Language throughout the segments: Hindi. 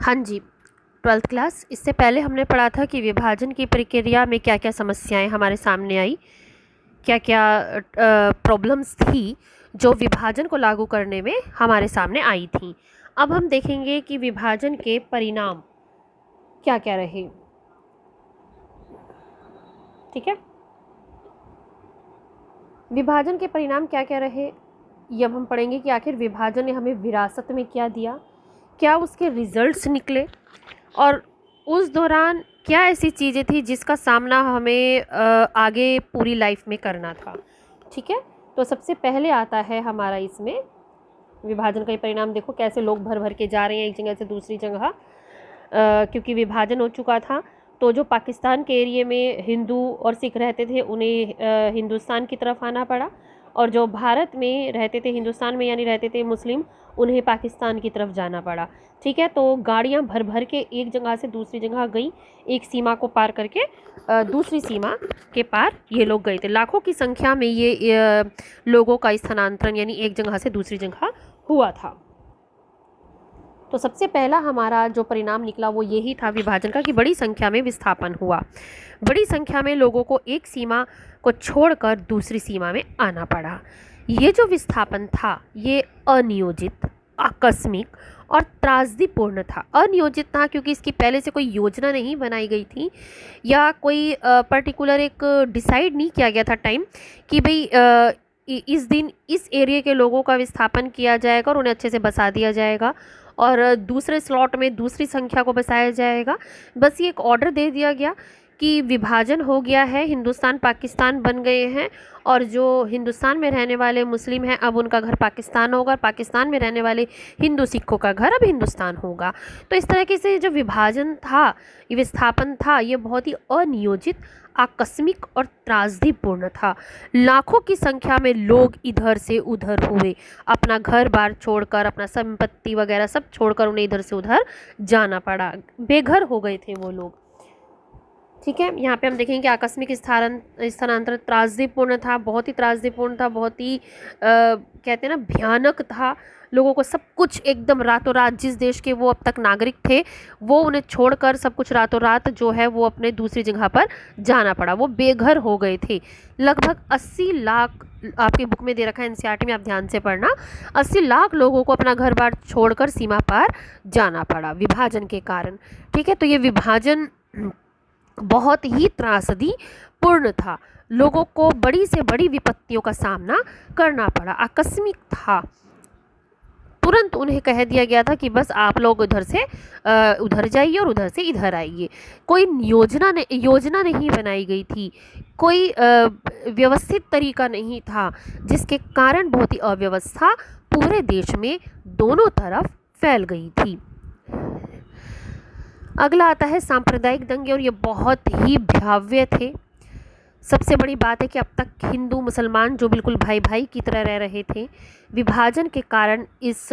हाँ जी, 12th क्लास। इससे पहले हमने पढ़ा था कि विभाजन की प्रक्रिया में क्या क्या समस्याएं हमारे सामने आई, क्या क्या प्रॉब्लम्स थी जो विभाजन को लागू करने में हमारे सामने आई थी। अब हम देखेंगे कि विभाजन के परिणाम क्या क्या रहे। ठीक है, विभाजन के परिणाम क्या क्या रहे ये अब हम पढ़ेंगे कि आखिर विभाजन ने हमें विरासत में क्या दिया, क्या उसके रिजल्ट्स निकले, और उस दौरान क्या ऐसी चीज़ें थी जिसका सामना हमें आगे पूरी लाइफ में करना था। ठीक है, तो सबसे पहले आता है हमारा इसमें विभाजन का परिणाम। देखो कैसे लोग भर भर के जा रहे हैं एक जगह से दूसरी जगह, क्योंकि विभाजन हो चुका था। तो जो पाकिस्तान के एरिया में हिंदू और सिख रहते थे उन्हें हिंदुस्तान की तरफ आना पड़ा, और जो भारत में रहते थे हिंदुस्तान में यानी रहते थे मुस्लिम, उन्हें पाकिस्तान की तरफ जाना पड़ा। ठीक है, तो गाड़ियां भर भर के एक जगह से दूसरी जगह गई, एक सीमा को पार करके दूसरी सीमा के पार ये लोग गए थे। लाखों की संख्या में ये लोगों का स्थानांतरण यानी एक जगह से दूसरी जगह हुआ था। तो सबसे पहला हमारा जो परिणाम निकला वो यही था विभाजन का कि बड़ी संख्या में विस्थापन हुआ। बड़ी संख्या में लोगों को एक सीमा को छोड़कर दूसरी सीमा में आना पड़ा। ये जो विस्थापन था ये अनियोजित, आकस्मिक और त्रासदीपूर्ण था। अनियोजित था क्योंकि इसकी पहले से कोई योजना नहीं बनाई गई थी, या कोई पर्टिकुलर एक डिसाइड नहीं किया गया था टाइम कि भाई इस दिन इस एरिया के लोगों का विस्थापन किया जाएगा और उन्हें अच्छे से बसा दिया जाएगा, और दूसरे स्लॉट में दूसरी संख्या को बसाया जाएगा। बस ये एक ऑर्डर दे दिया गया कि विभाजन हो गया है, हिंदुस्तान पाकिस्तान बन गए हैं, और जो हिंदुस्तान में रहने वाले मुस्लिम हैं अब उनका घर पाकिस्तान होगा, और पाकिस्तान में रहने वाले हिंदू सिखों का घर अब हिंदुस्तान होगा। तो इस तरीके से जो विभाजन था, ये विस्थापन था, ये बहुत ही अनियोजित, आकस्मिक और त्रासदीपूर्ण था। लाखों की संख्या में लोग इधर से उधर हुए, अपना घर बार छोड़कर, अपना संपत्ति वगैरह सब छोड़कर उन्हें इधर से उधर जाना पड़ा, बेघर हो गए थे वो लोग। ठीक है, यहाँ पे हम देखेंगे कि आकस्मिक स्थानांतरण त्रासदीपूर्ण था, बहुत ही त्रासदीपूर्ण था, बहुत ही कहते हैं ना भयानक था। लोगों को सब कुछ एकदम रातों रात, जिस देश के वो अब तक नागरिक थे वो उन्हें छोड़कर सब कुछ रातों रात जो है वो अपने दूसरी जगह पर जाना पड़ा, वो बेघर हो गए थे। लगभग 80 लाख, आपकी बुक में दे रखा है एनसीईआरटी में, आप ध्यान से पढ़ना, 80 लाख लोगों को अपना घर बार छोड़कर सीमा पार जाना पड़ा विभाजन के कारण। ठीक है, तो ये विभाजन बहुत ही त्रासदी पूर्ण था, लोगों को बड़ी से बड़ी विपत्तियों का सामना करना पड़ा, आकस्मिक था। तुरंत उन्हें कह दिया गया था कि बस आप लोग उधर से उधर जाइए और उधर से इधर आइए। कोई योजना नहीं बनाई गई थी, कोई व्यवस्थित तरीका नहीं था, जिसके कारण बहुत ही अव्यवस्था पूरे देश में दोनों तरफ फैल गई थी। अगला आता है सांप्रदायिक दंगे, और ये बहुत ही भयावह थे। सबसे बड़ी बात है कि अब तक हिंदू मुसलमान जो बिल्कुल भाई भाई की तरह रह रहे थे, विभाजन के कारण इस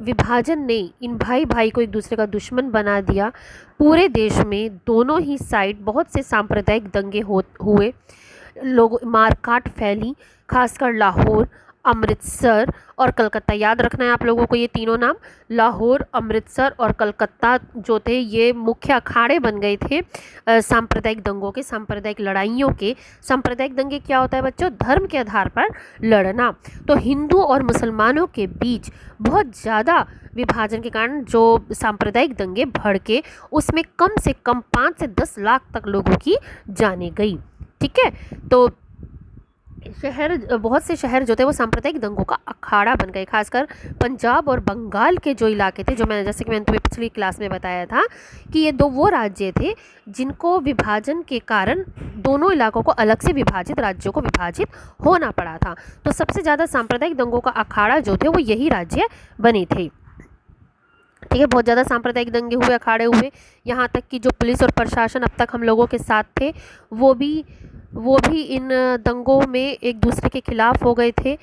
विभाजन ने इन भाई भाई को एक दूसरे का दुश्मन बना दिया। पूरे देश में दोनों ही साइड बहुत से सांप्रदायिक दंगे हुए, लोग मारकाट फैली, खासकर लाहौर, अमृतसर और कलकत्ता। याद रखना है आप लोगों को ये तीनों नाम, लाहौर, अमृतसर और कलकत्ता जो थे ये मुख्य अखाड़े बन गए थे सांप्रदायिक दंगों के, सांप्रदायिक लड़ाइयों के। सांप्रदायिक दंगे क्या होता है बच्चों? धर्म के आधार पर लड़ना। तो हिंदू और मुसलमानों के बीच बहुत ज़्यादा विभाजन के कारण जो सांप्रदायिक दंगे भड़के, उसमें कम से कम 5 से 10 लाख तक लोगों की जाने गई। ठीक है, तो बहुत से शहर जो थे वो सांप्रदायिक दंगों का अखाड़ा बन गए, खासकर पंजाब और बंगाल के जो इलाके थे, जो मैंने जैसे कि मैंने तुम्हें पिछली क्लास में बताया था कि ये दो वो राज्य थे जिनको विभाजन के कारण दोनों इलाकों को अलग से विभाजित राज्यों को विभाजित होना पड़ा था। तो सबसे ज़्यादा सांप्रदायिक दंगों का अखाड़ा जो थे वो यही राज्य बने थे। ठीक है, बहुत ज़्यादा सांप्रदायिक दंगे हुए, अखाड़े हुए, यहाँ तक कि जो पुलिस और प्रशासन अब तक हम लोगों के साथ थे वो भी इन दंगों में एक दूसरे के खिलाफ हो गए थे।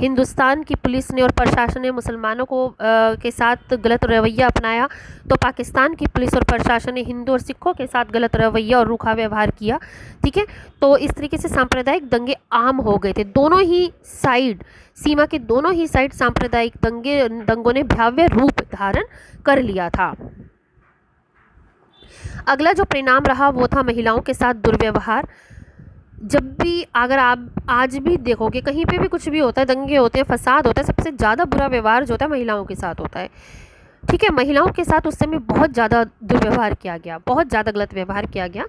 हिंदुस्तान की पुलिस ने और प्रशासन ने मुसलमानों को के साथ गलत रवैया अपनाया, तो पाकिस्तान की पुलिस और प्रशासन ने हिंदू और सिखों के साथ गलत रवैया और रूखा व्यवहार किया। ठीक है, तो इस तरीके से सांप्रदायिक दंगे आम हो गए थे। दोनों ही साइड, सीमा के दोनों ही साइड सांप्रदायिक दंगों ने भयावह रूप धारण कर लिया था। अगला जो परिणाम रहा वो था महिलाओं के साथ दुर्व्यवहार। जब भी, अगर आप आज भी देखोगे, कहीं पे भी कुछ भी होता है, दंगे होते हैं, फसाद होता है, सबसे ज़्यादा बुरा व्यवहार जो होता है महिलाओं के साथ होता है। ठीक है, महिलाओं के साथ उस समय बहुत ज़्यादा दुर्व्यवहार किया गया, बहुत ज़्यादा गलत व्यवहार किया गया,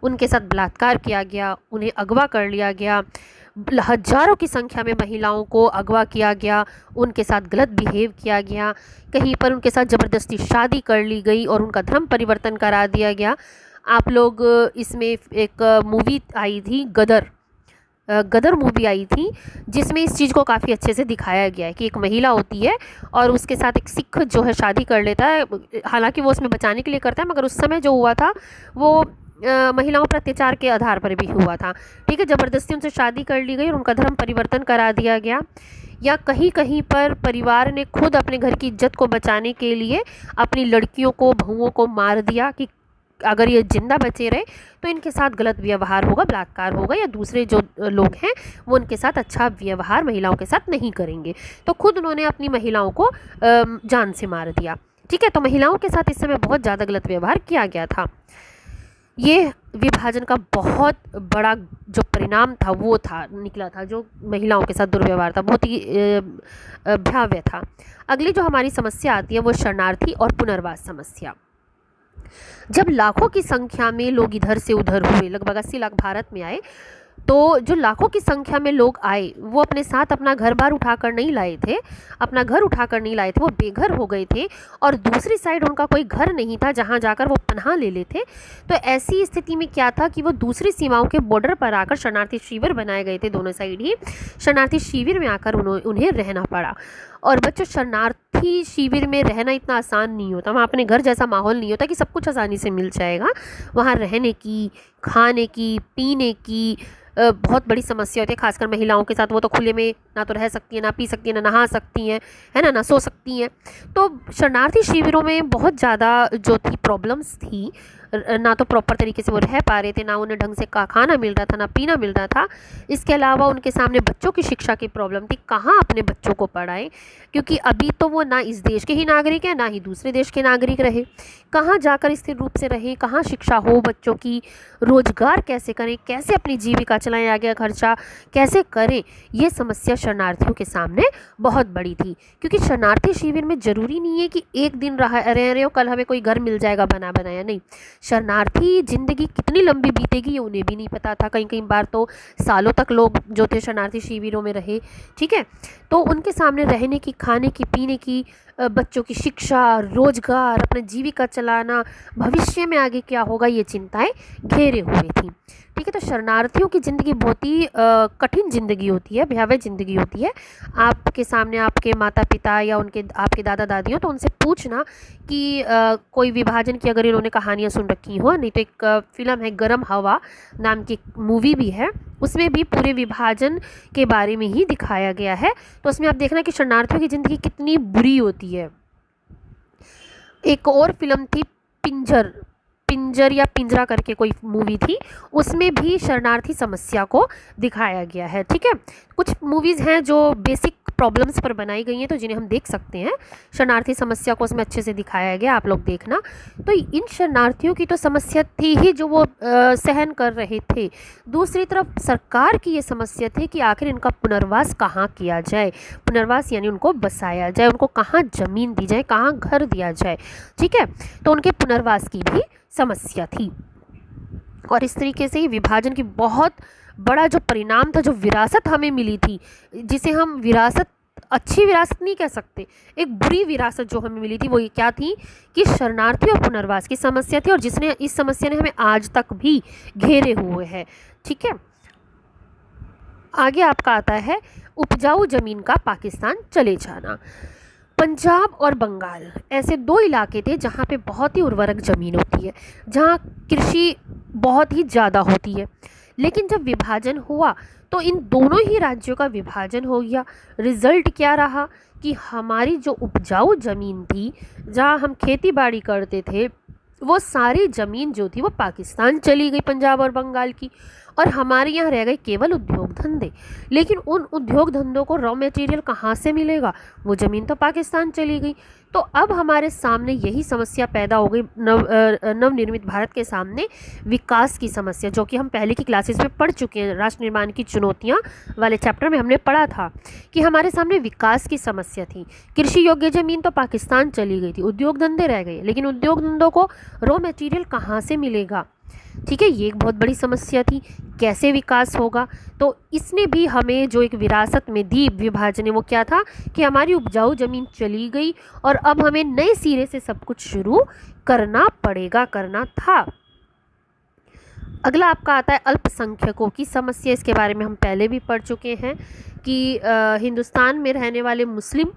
उनके साथ बलात्कार किया गया, उन्हें अगवा कर लिया गया, हजारों की संख्या में महिलाओं को अगवा किया गया, उनके साथ गलत बिहेव किया गया, कहीं पर उनके साथ ज़बरदस्ती शादी कर ली गई और उनका धर्म परिवर्तन करा दिया गया। आप लोग, इसमें एक मूवी आई थी गदर मूवी आई थी, जिसमें इस चीज़ को काफ़ी अच्छे से दिखाया गया है कि एक महिला होती है और उसके साथ एक सिख जो है शादी कर लेता है। हालांकि वो उसमें बचाने के लिए करता है, मगर उस समय जो हुआ था वो महिलाओं पर अत्याचार के आधार पर भी हुआ था। ठीक है, ज़बरदस्ती उनसे शादी कर ली गई और उनका धर्म परिवर्तन करा दिया गया। या कहीं कहीं पर परिवार ने खुद अपने घर की इज्जत को बचाने के लिए अपनी लड़कियों को, बहुओं को मार दिया कि अगर ये जिंदा बचे रहे तो इनके साथ गलत व्यवहार होगा, बलात्कार होगा, या दूसरे जो लोग हैं वो उनके साथ अच्छा व्यवहार महिलाओं के साथ नहीं करेंगे। तो खुद उन्होंने अपनी महिलाओं को जान से मार दिया। ठीक है, तो महिलाओं के साथ इस समय बहुत ज़्यादा गलत व्यवहार किया गया था। ये विभाजन का बहुत बड़ा जो परिणाम था वो था, निकला था, जो महिलाओं के साथ दुर्व्यवहार था, बहुत ही भयावह था। अगली जो हमारी समस्या आती है वो शरणार्थी और पुनर्वास समस्या। जब लाखों की संख्या में लोग इधर से उधर हुए, लगभग 80 लाख भारत में आए, तो जो लाखों की संख्या में लोग आए वो अपने साथ अपना घर बार उठाकर नहीं लाए थे, अपना घर उठाकर नहीं लाए थे, वो बेघर हो गए थे और दूसरी साइड उनका कोई घर नहीं था जहां जाकर वो पनाह ले लेते। तो ऐसी स्थिति में क्या था कि वो दूसरी सीमाओं के बॉर्डर पर आकर शरणार्थी शिविर बनाए गए थे, दोनों साइड ही शरणार्थी शिविर में आकर उन्हें रहना पड़ा। और बच्चों, शरणार्थी शिविर में रहना इतना आसान नहीं होता, वहाँ अपने घर जैसा माहौल नहीं होता कि सब कुछ आसानी से मिल जाएगा। वहाँ रहने की, खाने की, पीने की बहुत बड़ी समस्या होती है, खासकर महिलाओं के साथ। वो तो खुले में ना तो रह सकती हैं, ना पी सकती हैं, ना नहा सकती हैं, है ना सो सकती हैं। तो शरणार्थी शिविरों में बहुत ज़्यादा जो थी प्रॉब्लम्स थी, ना तो प्रॉपर तरीके से वो रह पा रहे थे, ना उन्हें ढंग से खाना मिल रहा था, ना पीना मिल रहा था। इसके अलावा उनके सामने बच्चों की शिक्षा की प्रॉब्लम थी, कहाँ अपने बच्चों को पढ़ाएं, क्योंकि अभी तो वो ना इस देश के ही नागरिक हैं, ना ही दूसरे देश के नागरिक रहे। कहाँ जाकर स्थिर रूप से रहें, कहाँ शिक्षा हो बच्चों की, रोजगार कैसे करें, कैसे अपनी जीविका चलाएं, आगे खर्चा कैसे करें, ये समस्या शरणार्थियों के सामने बहुत बड़ी थी। क्योंकि शरणार्थी शिविर में ज़रूरी नहीं है कि एक दिन रह रहे हो, कल हमें कोई घर मिल जाएगा बना बनाया, नहीं। शरणार्थी ज़िंदगी कितनी लंबी बीतेगी ये उन्हें भी नहीं पता था। कई कई बार तो सालों तक लोग जो थे शरणार्थी शिविरों में रहे। ठीक है, तो उनके सामने रहने की, खाने की, पीने की, बच्चों की शिक्षा, रोजगार, अपने जीविका चलाना, भविष्य में आगे क्या होगा, ये चिंताएं घेरे हुए थी। ठीक है, तो शरणार्थियों की ज़िंदगी बहुत ही कठिन ज़िंदगी होती है, भयावह ज़िंदगी होती है। आपके सामने आपके माता पिता या उनके आपके दादा दादी हो तो उनसे पूछना कि कोई विभाजन की अगर इन्होंने कहानियाँ सुन रखी हो। नहीं तो एक फ़िल्म है गरम हवा नाम की मूवी भी है, उसमें भी पूरे विभाजन के बारे में ही दिखाया गया है। तो उसमें आप देखना कि शरणार्थियों की ज़िंदगी कितनी बुरी होती है। एक और फिल्म थी पिंजर या पिंजरा करके कोई मूवी थी, उसमें भी शरणार्थी समस्या को दिखाया गया है। ठीक है, कुछ मूवीज़ हैं जो बेसिक प्रॉब्लम्स पर बनाई गई हैं, तो जिन्हें हम देख सकते हैं। शरणार्थी समस्या को उसमें अच्छे से दिखाया गया, आप लोग देखना। तो इन शरणार्थियों की तो समस्या थी ही जो वो सहन कर रहे थे, दूसरी तरफ सरकार की ये समस्या थी कि आखिर इनका पुनर्वास कहाँ किया जाए। पुनर्वास यानी उनको बसाया जाए, उनको कहाँ ज़मीन दी जाए, कहाँ घर दिया जाए। ठीक है, तो उनके पुनर्वास की भी समस्या थी। और इस तरीके से विभाजन की बहुत बड़ा जो परिणाम था, जो विरासत हमें मिली थी, जिसे हम विरासत, अच्छी विरासत नहीं कह सकते, एक बुरी विरासत जो हमें मिली थी, वो ये क्या थी कि शरणार्थी और पुनर्वास की समस्या थी, और जिसने इस समस्या ने हमें आज तक भी घेरे हुए है। ठीक है, आगे आपका आता है उपजाऊ जमीन का पाकिस्तान चले जाना। पंजाब और बंगाल ऐसे दो इलाके थे जहाँ पे बहुत ही उर्वरक ज़मीन होती है, जहाँ कृषि बहुत ही ज़्यादा होती है। लेकिन जब विभाजन हुआ तो इन दोनों ही राज्यों का विभाजन हो गया। रिजल्ट क्या रहा कि हमारी जो उपजाऊ ज़मीन थी, जहाँ हम खेती बाड़ी करते थे, वो सारी ज़मीन जो थी वो पाकिस्तान चली गई, पंजाब और बंगाल की, और हमारे यहाँ रह गए केवल उद्योग धंधे। लेकिन उन उद्योग धंधों को रॉ मटेरियल कहाँ से मिलेगा? वो ज़मीन तो पाकिस्तान चली गई। तो अब हमारे सामने यही समस्या पैदा हो गई, नवनिर्मित भारत के सामने विकास की समस्या, जो कि हम पहले की क्लासेस में पढ़ चुके हैं। राष्ट्र निर्माण की चुनौतियाँ वाले चैप्टर में हमने पढ़ा था कि हमारे सामने विकास की समस्या थी। कृषि योग्य ज़मीन तो पाकिस्तान चली गई थी, उद्योग धंधे रह गए, लेकिन उद्योग धंधों को रॉ मटेरियल कहाँ से मिलेगा? ठीक है, ये एक बहुत बड़ी समस्या थी। कैसे विकास होगा? तो इसने भी हमें जो एक विरासत में दी विभाजन ने, वो क्या था कि हमारी उपजाऊ ज़मीन चली गई और अब हमें नए सिरे से सब कुछ शुरू करना पड़ेगा, करना था। अगला आपका आता है अल्पसंख्यकों की समस्या। इसके बारे में हम पहले भी पढ़ चुके हैं कि हिंदुस्तान में रहने वाले मुस्लिम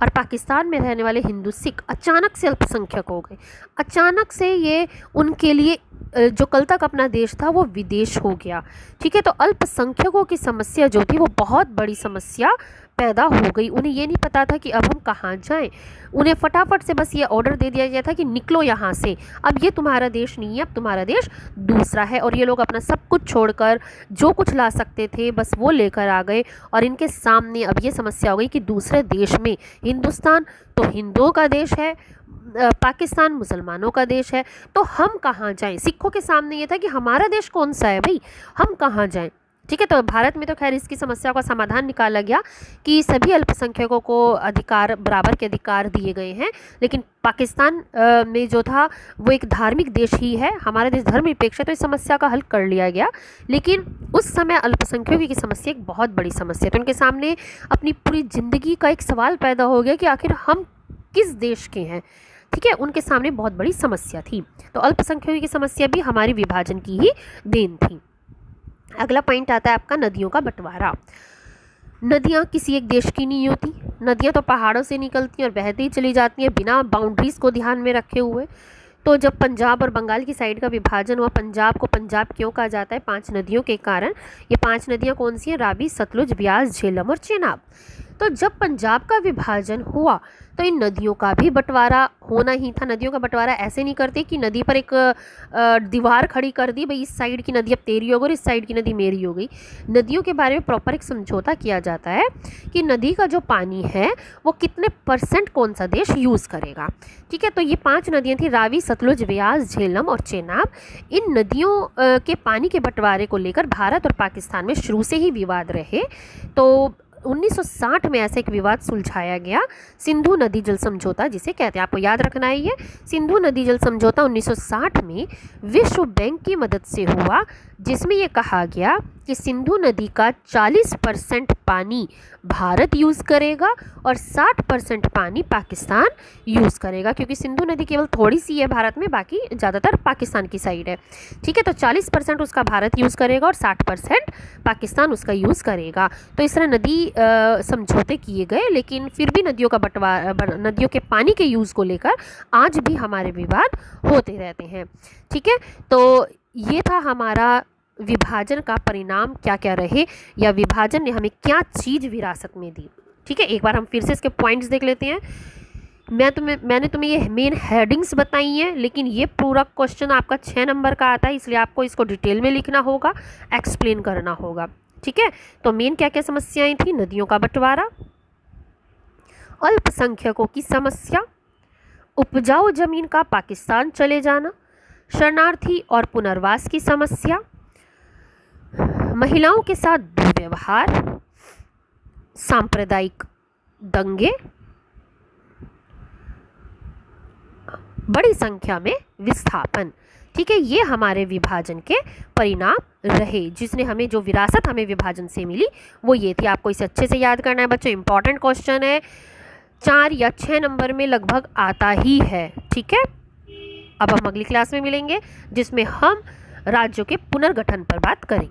और पाकिस्तान में रहने वाले हिंदू सिख अचानक से अल्पसंख्यक हो गए। अचानक से ये उनके लिए जो कल तक अपना देश था वो विदेश हो गया। ठीक है, तो अल्पसंख्यकों की समस्या जो थी वो बहुत बड़ी समस्या पैदा हो गई। उन्हें ये नहीं पता था कि अब हम कहाँ जाएं। उन्हें फटाफट से बस ये ऑर्डर दे दिया गया था कि निकलो यहाँ से, अब ये तुम्हारा देश नहीं है, अब तुम्हारा देश दूसरा है। और ये लोग अपना सब कुछ छोड़कर जो कुछ ला सकते थे बस वो लेकर आ गए, और इनके सामने अब ये समस्या हो गई कि दूसरे देश में, हिंदुस्तान तो हिंदुओं का देश है, पाकिस्तान मुसलमानों का देश है, तो हम कहाँ जाएं? सिखों के सामने ये था कि हमारा देश कौन सा है भाई, हम कहाँ जाएं? ठीक है, तो भारत में तो खैर इसकी समस्या का समाधान निकाला गया कि सभी अल्पसंख्यकों को अधिकार, बराबर के अधिकार दिए गए हैं। लेकिन पाकिस्तान में जो था वो एक धार्मिक देश ही है, हमारा देश धर्मनिरपेक्ष है, तो इस समस्या का हल कर लिया गया। लेकिन उस समय अल्पसंख्यकों की समस्या एक बहुत बड़ी समस्या, तो उनके सामने अपनी पूरी ज़िंदगी का एक सवाल पैदा हो गया कि आखिर हम किस देश के हैं। ठीक है, उनके सामने बहुत बड़ी समस्या थी। तो अल्पसंख्यकों की समस्या भी हमारी विभाजन की ही देन थी। अगला पॉइंट आता है आपका नदियों का बंटवारा। नदियाँ किसी एक देश की नहीं होती, नदियाँ तो पहाड़ों से निकलती हैं और बहती ही चली जाती हैं बिना बाउंड्रीज़ को ध्यान में रखे हुए। तो जब पंजाब और बंगाल की साइड का विभाजन हुआ, पंजाब को पंजाब क्यों कहा जाता है? 5 नदियों के कारण। ये 5 नदियाँ कौन सी हैं? रावी, सतलुज, ब्यास, झेलम और चेनाब। तो जब पंजाब का विभाजन हुआ तो इन नदियों का भी बंटवारा होना ही था। नदियों का बंटवारा ऐसे नहीं करते कि नदी पर एक दीवार खड़ी कर दी, भाई इस साइड की नदी अब तेरी हो गई और इस साइड की नदी मेरी हो गई। नदियों के बारे में प्रॉपर एक समझौता किया जाता है कि नदी का जो पानी है वो कितने % कौन सा देश यूज़ करेगा। ठीक है, तो ये 5 नदियाँ थी, रावी, सतलुज, ब्यास, झेलम और चेनाब। इन नदियों के पानी के बंटवारे को लेकर भारत और पाकिस्तान में शुरू से ही विवाद रहे। तो 1960 में ऐसा एक विवाद सुलझाया गया, सिंधु नदी जल समझौता जिसे कहते हैं। आपको याद रखना है, ये सिंधु नदी जल समझौता 1960 में विश्व बैंक की मदद से हुआ, जिसमें ये कहा गया कि सिंधु नदी का 40% पानी भारत यूज़ करेगा और 60% पानी पाकिस्तान यूज़ करेगा, क्योंकि सिंधु नदी केवल थोड़ी सी है भारत में, बाकी ज़्यादातर पाकिस्तान की साइड है। ठीक है, तो 40% उसका भारत यूज़ करेगा और 60% पाकिस्तान उसका यूज़ करेगा। तो इस तरह नदी समझौते किए गए, लेकिन फिर भी नदियों का बंटवारा, नदियों के पानी के यूज़ को लेकर आज भी हमारे विवाद होते रहते हैं। ठीक है, तो ये था हमारा विभाजन का परिणाम क्या क्या रहे, या विभाजन ने हमें क्या चीज़ विरासत में दी। ठीक है, एक बार हम फिर से इसके पॉइंट्स देख लेते हैं। मैंने तुम्हें ये मेन हेडिंग्स बताई हैं, लेकिन ये पूरा क्वेश्चन आपका 6 नंबर का आता है, इसलिए आपको इसको डिटेल में लिखना होगा, एक्सप्लेन करना होगा। ठीक है, तो मेन क्या क्या समस्याएं थी? नदियों का बंटवारा, अल्पसंख्यकों की समस्या, उपजाऊ जमीन का पाकिस्तान चले जाना, शरणार्थी और पुनर्वास की समस्या, महिलाओं के साथ दुर्व्यवहार, सांप्रदायिक दंगे, बड़ी संख्या में विस्थापन। ठीक है, ये हमारे विभाजन के परिणाम रहे, जिसने हमें जो विरासत हमें विभाजन से मिली वो ये थी। आपको इसे अच्छे से याद करना है बच्चों, इंपॉर्टेंट क्वेश्चन है, 4 या 6 नंबर में लगभग आता ही है। ठीक है, अब हम अगली क्लास में मिलेंगे जिसमें हम राज्यों के पुनर्गठन पर बात करेंगे।